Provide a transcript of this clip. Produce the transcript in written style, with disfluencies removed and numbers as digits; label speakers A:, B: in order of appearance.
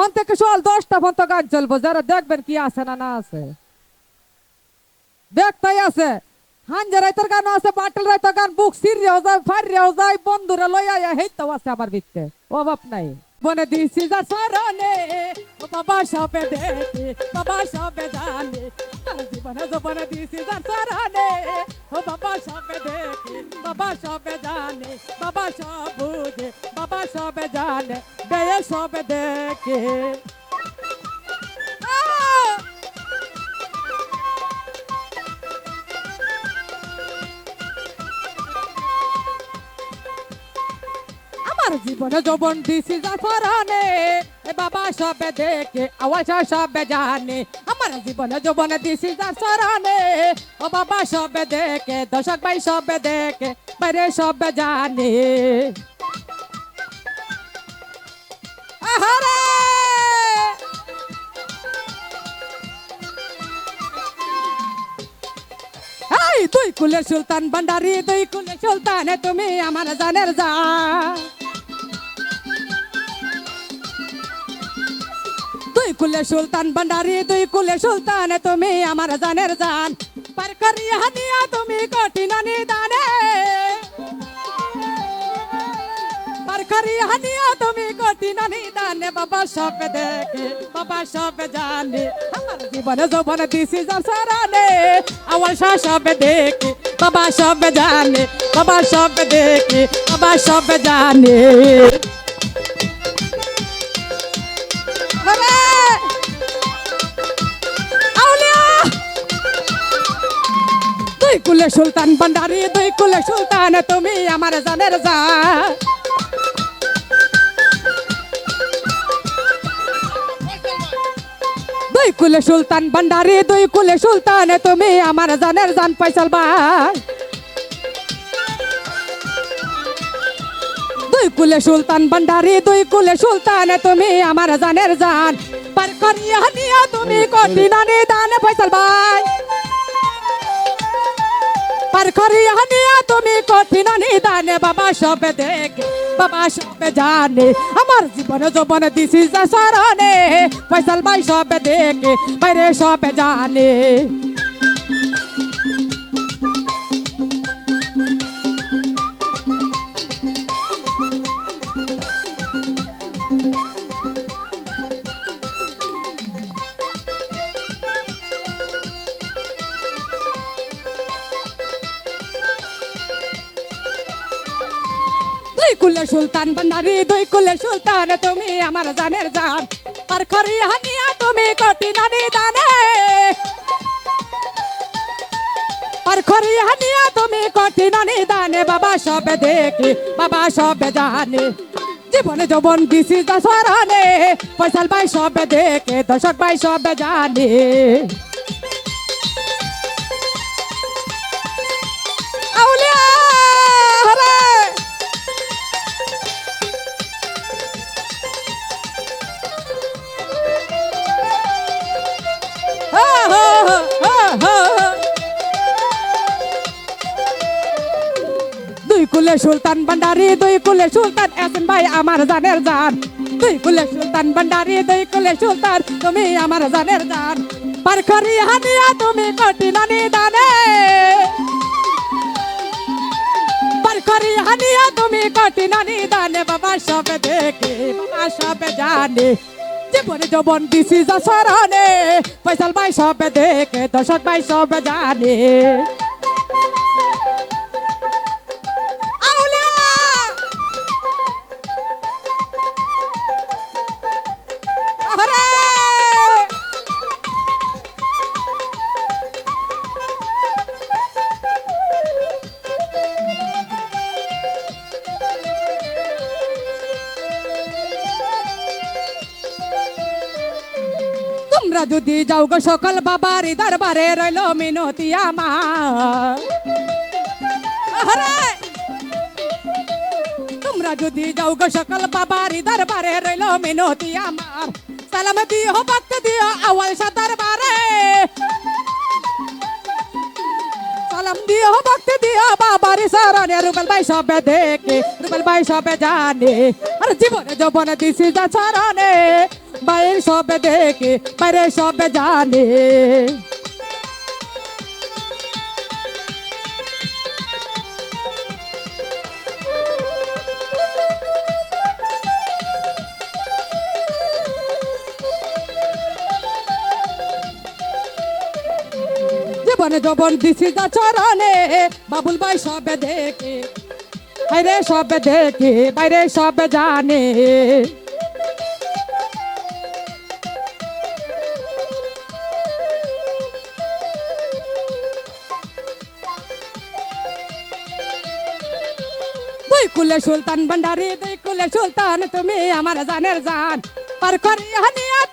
A: এখন থেকে সকাল 10টা পর্যন্ত গান চলবো, যারা দেখবেন কি আছে না না আছে, দেখতেই আছে। হাঞ্জা রাইতের গান আছে, পাটেল রাইতের গান, বুক সিরিয়াও যায়, ফারিয়াও যায়, বন্ধুরা লইয়া হেইতাও আছে আমার ভিতরে, অভাব নাই। বনে দিছি যা সরনে, ও বাবা সবে দেখে, বাবা সবে জানে, জীবনে জীবনে দিছি যা সরনে, ও বাবা সবে দেখে, বাবা সবে জানে, বাবা সব বুঝে, বাবা সবে জানে, বেয়ে সবে দেখে। আমার জীবনে যৌবন দিছি জাফরানে, এ বাবা সবে দেখে, আওয়াজ সবে জানে। আমার জীবনে যৌবন দিছি জাফরানে, ও বাবা সবে দেখে, দর্শক ভাই সবে দেখে, বাইরে সবে জানে। আহারে দুই কুলের সুলতান ভান্ডারি, দুই কুলের সুলতান তুমি আমার জানের জান। দুই কুলের সুলতান ভান্ডারি, দুই কুলের সুলতান তুমি আমার জানের জান। পার করিয়া নিয়া তুমি কঠিন নিদানে, পার করিয়া নিয়া তুমি কঠিন নিদানে, বাবা সব দেখে, বাবা সব জানে। আমার জীবনে যৌবন দিছি জাফরানে, আওয়াজ সব দেখে, বাবা সব জানে, বাবা সব দেখে, বাবা সব জানে। দুই কুলে সুলতান ভান্ডারি, দুই কুলে সুলতান তুমি আমার জানের জান। দুই কুলে সুলতান ভান্ডারি, দুই কুলে সুলতান তুমি আমার জানের জান। ফয়সাল ভাই দুই কুলে সুলতান ভান্ডারি, দুই কুলে সুলতান তুমি আমার জানের জান। পার করিয়া নিয়া তুমি কঠিন নিদান, ফয়সাল ভাই পার করিয়া নিয়া তুমি কঠিন নিদানে, বাবা সব দেখে, বাবা সব জানে। আমার জীবনে যৌবন দিছি জাফরানে, ফয়সাল ভাই সব দেখে, বাইরে সব জানে। দুই কুলে সুলতান ভান্ডারি, দুই কুলে সুলতান তুমি আমার জানের জান। পার করিয়া নিয়া তুমি কঠিন নিদানে, পার করিয়া নিয়া তুমি কঠিন নিদানে, বাবা সব দেখে, বাবা সব জানে। জীবনে যৌবন দিছি জাফরানে, ফয়সাল ভাই সব দেখে, দর্শক ভাই সব জানে। আউলিয়া হরে দুই কুলে সুলতান ভান্ডারি, দুই কুলে সুলতান এসেন ভাই আমার জানের জান। দুই কুলে সুলতান ভান্ডারি, দুই কুলে সুলতান তুমি আমার জানের জান। পার করিয়া নিয়া তুমি কঠিন নিদানে, পার করিয়া নিয়া তুমি কঠিন নিদানে, বাবা সব দেখে, বাবা সব জানে। জীবনে যৌবন দিছি জাফরানে, ফয়সাল ভাই সব দেখে, দর্শক ভাই সব জানে। তোমরা যদি যাও গো সকল বাবার দরবারে, রইল মিনতি আমার। তোমরা যদি যাও গো সকল বাবার দরবারে, রইল মিনতি আমার। সালাম দিও, ভক্ত দিও আওয়াল সা দরবারে, সালাম দিও, ভক্ত দিও বাবার শরণে। রুবেল ভাই সবে দেখে, রুবেল ভাই সবে জানে। আর জীবনে যৌবন দিছি জাফরানে, বাইরে সবে দেখে বাইরে সবে জানে জীবনে যবন দিছি যা চরণে বাবুল ভাই সবে দেখে বাইরে সবে দেখে বাইরে সবে জানে দুই কুলে সুলতান ভান্ডারি দুই কুলে সুলতান তুমি আমার জানের জান পার করি হানিয়াত